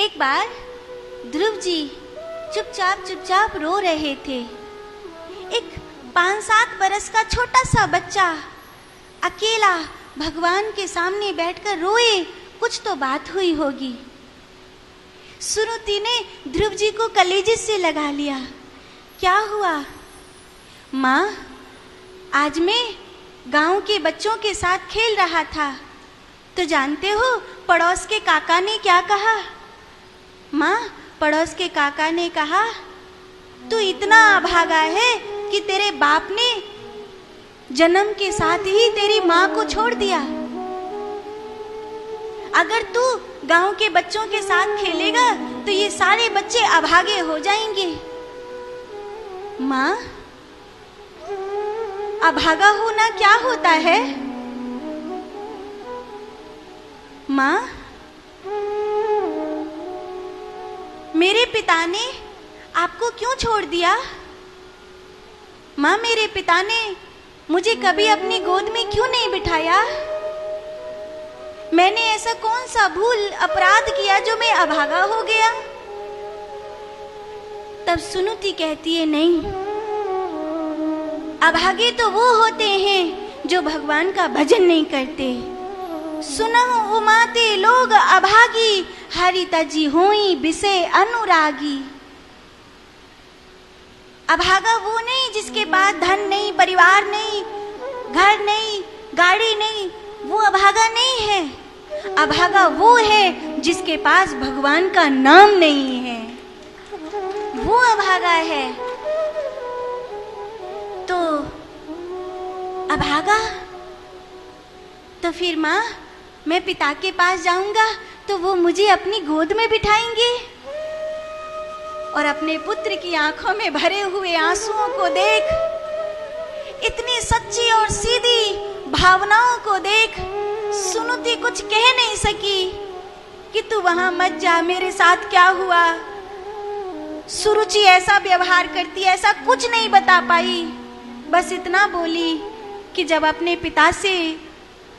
एक बार ध्रुव जी चुपचाप चुपचाप रो रहे थे। एक 5-7 बरस का छोटा सा बच्चा अकेला भगवान के सामने बैठकर रोए, कुछ तो बात हुई होगी। सुरुचि ने ध्रुव जी को कलेजे से लगा लिया। क्या हुआ? माँ, आज मैं गांव के बच्चों के साथ खेल रहा था, तो जानते हो पड़ोस के काका ने क्या कहा? माँ, पड़ोस के काका ने कहा, तू इतना अभागा है कि तेरे बाप ने जन्म के साथ ही तेरी माँ को छोड़ दिया। अगर तू गांव के बच्चों के साथ खेलेगा तो ये सारे बच्चे अभागे हो जाएंगे। माँ, अभागा होना क्या होता है? माँ, मेरे पिता ने आपको क्यों छोड़ दिया? माँ, मेरे पिता ने मुझे कभी अपनी गोद में क्यों नहीं बिठाया? मैंने ऐसा कौन सा भूल अपराध किया जो मैं अभागा हो गया? तब सुनुति कहती है, नहीं, अभागे तो वो होते हैं जो भगवान का भजन नहीं करते। सुनहु उमाते लोग अभागी, हरि तजी होई बिसे अनुरागी। अभागा वो नहीं जिसके पास धन नहीं, परिवार नहीं, घर नहीं, गाड़ी नहीं, वो अभागा नहीं है। अभागा वो है जिसके पास भगवान का नाम नहीं है, वो अभागा है। तो अभागा, तो फिर माँ, मैं पिता के पास जाऊंगा तो वो मुझे अपनी गोद में बिठाएंगे और अपने पुत्र की आंखों में भरे हुए आंसुओं को देख, इतनी सच्ची और सीधी भावनाओं को देख, सुनुति कुछ कह नहीं सकी कि तू वहां मत जा, मेरे साथ क्या हुआ। सुरुचि ऐसा व्यवहार करती, ऐसा कुछ नहीं बता पाई। बस इतना बोली कि जब अपने पिता से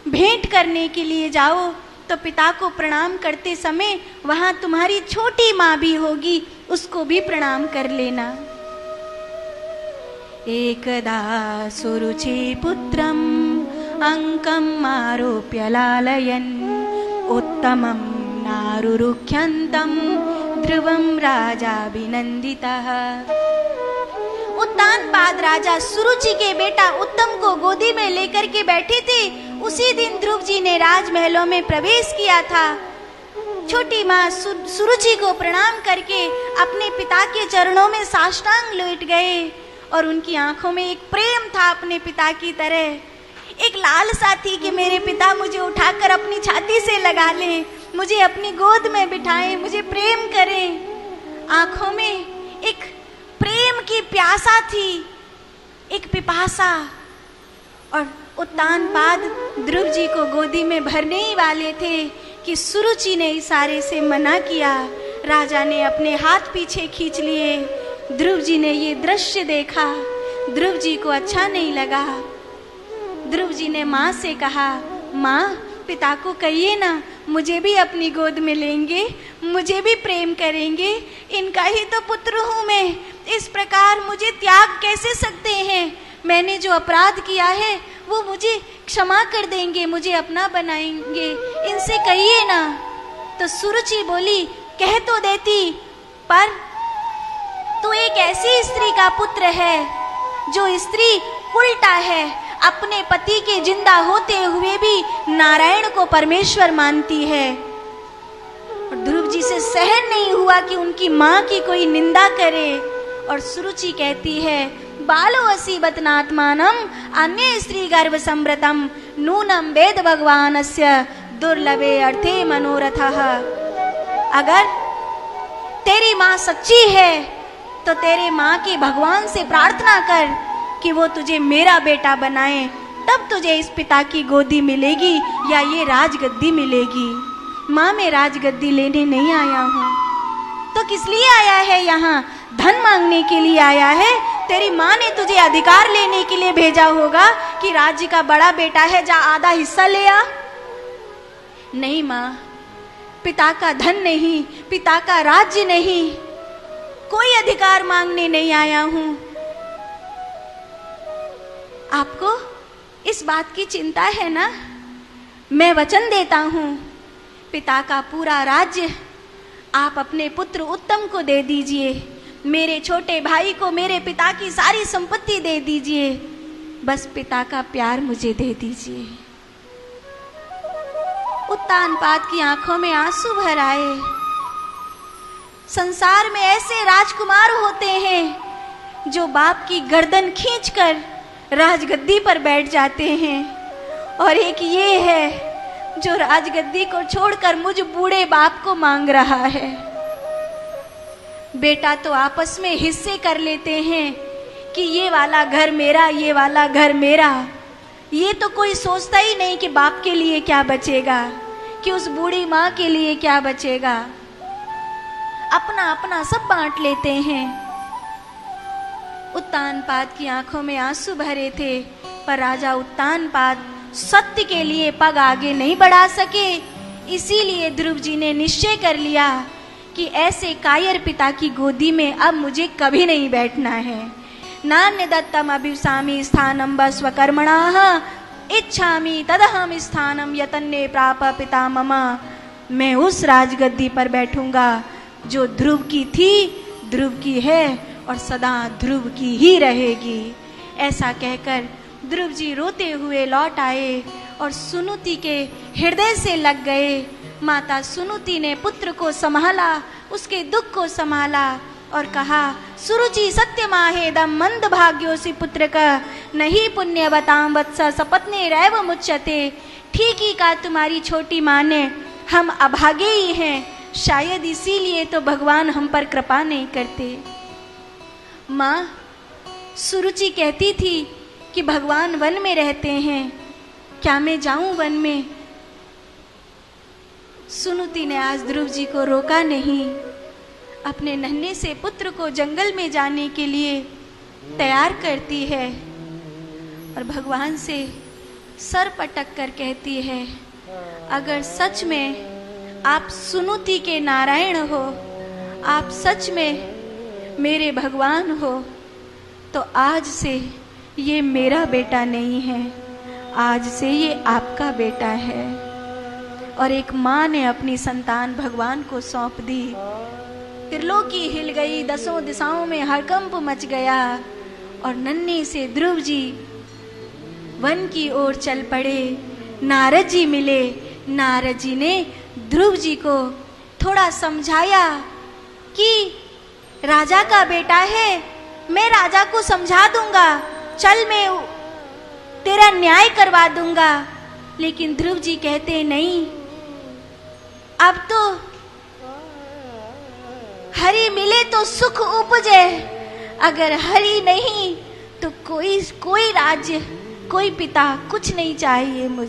भेंट करने के लिए जाओ तो पिता को प्रणाम करते समय वहां तुम्हारी छोटी माँ भी होगी, उसको भी प्रणाम कर लेना। एकदा सुरुचि पुत्रम अंकम आरोप्य लालयन् उत्तमं नारुरुख्यन्तं ध्रुवं राजाभिनन्दितः। उत्तानपाद राजा सुरुचि के बेटा उत्तम को गोदी में लेकर के बैठे थे। उसी दिन ध्रुव जी ने राजमहलों में प्रवेश किया था। छोटी माँ सुरुचि को प्रणाम करके अपने पिता के चरणों में साष्टांग लेट गए और उनकी आंखों में एक प्रेम था अपने पिता की तरह, एक लालसा थी कि मेरे पिता मुझे उठाकर अपनी छाती से लगा लें, मुझे अपनी गोद में बिठाएं, मुझे प्रेम करें। आंखों में एक प्रेम की प्यासा थी, एक पिपासा। और उत्तानपाद ध्रुव जी को गोदी में भरने ही वाले थे कि सुरुचि ने इशारे से मना किया। राजा ने अपने हाथ पीछे खींच लिए। ध्रुव जी ने ये दृश्य देखा, ध्रुव जी को अच्छा नहीं लगा। ध्रुव जी ने माँ से कहा, माँ, पिता को कहिए ना, मुझे भी अपनी गोद में लेंगे, मुझे भी प्रेम करेंगे, इनका ही तो पुत्र हूँ मैं, इस प्रकार मुझे त्याग कैसे सकते हैं? मैंने जो अपराध किया है वो मुझे क्षमा कर देंगे, मुझे अपना बनाएंगे, इनसे कहिए ना। तो सुरुचि बोली, कह तो देती, पर तू एक ऐसी स्त्री का पुत्र है जो स्त्री उल्टा है, अपने पति के जिंदा होते हुए भी नारायण को परमेश्वर मानती है। और ध्रुव जी से सहन नहीं हुआ कि उनकी माँ की कोई निंदा करे। और सुरुचि कहती है, बालो असि बतनात्मानम अन्य स्त्री गर्भ संव्रतम नूनम वेद भगवानस्य दुर्लभे अर्थे मनोरथः। अगर तेरी माँ सच्ची है तो तेरे माँ की भगवान से प्रार्थना कर कि वो तुझे मेरा बेटा बनाए, तब तुझे इस पिता की गोदी मिलेगी या ये राजगद्दी मिलेगी। माँ, मैं राजगद्दी लेने नहीं आया हूँ, तो किस लिए आया है यहाँ? धन मांगने के लिए आया है? तेरी माँ ने तुझे अधिकार लेने के लिए भेजा होगा कि राज्य का बड़ा बेटा है, जा आधा हिस्सा ले आ। नहीं माँ, पिता का धन नहीं, पिता का राज्य नहीं, कोई अधिकार मांगने नहीं आया हूं। आपको इस बात की चिंता है ना? मैं वचन देता हूं, पिता का पूरा राज्य आप अपने पुत्र उत्तम को दे दीजिए, मेरे छोटे भाई को मेरे पिता की सारी संपत्ति दे दीजिए, बस पिता का प्यार मुझे दे दीजिए। उत्तानपाद की आंखों में आंसू भर आए। संसार में ऐसे राजकुमार होते हैं जो बाप की गर्दन खींचकर राजगद्दी पर बैठ जाते हैं, और एक ये है जो राजगद्दी को छोड़कर मुझ बूढ़े बाप को मांग रहा है। बेटा तो आपस में हिस्से कर लेते हैं कि ये वाला घर मेरा, ये वाला घर मेरा। ये तो कोई सोचता ही नहीं कि बाप के लिए क्या बचेगा, कि उस बूढ़ी माँ के लिए क्या बचेगा। अपना अपना सब बांट लेते हैं। उत्तानपाद की आंखों में आंसू भरे थे, पर राजा उत्तानपाद सत्य के लिए पग आगे नहीं बढ़ा सके। इसीलिए ध्रुव जी ने निश्चय कर लिया कि ऐसे कायर पिता की गोदी में अब मुझे कभी नहीं बैठना है। नान्य दत्तम अभिसामी स्थानम स्वकर्मणाः इच्छामि तदहम स्थानम यतन्ने प्राप पिता मम। मैं उस राजगद्दी पर बैठूंगा जो ध्रुव की थी, ध्रुव की है और सदा ध्रुव की ही रहेगी। ऐसा कहकर ध्रुव जी रोते हुए लौट आए और सुनुति के हृदय से लग गए। माता सुनुति ने पुत्र को संभाला, उसके दुख को संभाला और कहा, सुरुचि सत्यमाहेदम मंद भाग्योसि पुत्र का नहीं पुण्यवताम वत्स सपत्ने रैव मुच्यते। ठीक ही कहा तुम्हारी छोटी माँ ने, हम अभागे ही हैं, शायद इसीलिए तो भगवान हम पर कृपा नहीं करते। माँ, सुरुचि कहती थी कि भगवान वन में रहते हैं, क्या मैं जाऊं वन में? सुनुति ने आज ध्रुव जी को रोका नहीं, अपने नन्हे से पुत्र को जंगल में जाने के लिए तैयार करती है और भगवान से सर पटक कर कहती है, अगर सच में आप सुनुति के नारायण हो, आप सच में मेरे भगवान हो, तो आज से ये मेरा बेटा नहीं है, आज से ये आपका बेटा है। और एक माँ ने अपनी संतान भगवान को सौंप दी। त्रिलोकी हिल गई, दसों दिशाओं में हड़कंप मच गया और नन्हे से ध्रुव जी वन की ओर चल पड़े। नारद जी मिले। नारद जी ने ध्रुव जी को थोड़ा समझाया कि राजा का बेटा है, मैं राजा को समझा दूंगा, चल मैं तेरा न्याय करवा दूंगा। लेकिन ध्रुव जी कहते नहीं, अब तो हरि मिले तो सुख उपजे, अगर हरि नहीं तो कोई राज्य, कोई पिता, कुछ नहीं चाहिए मुझे।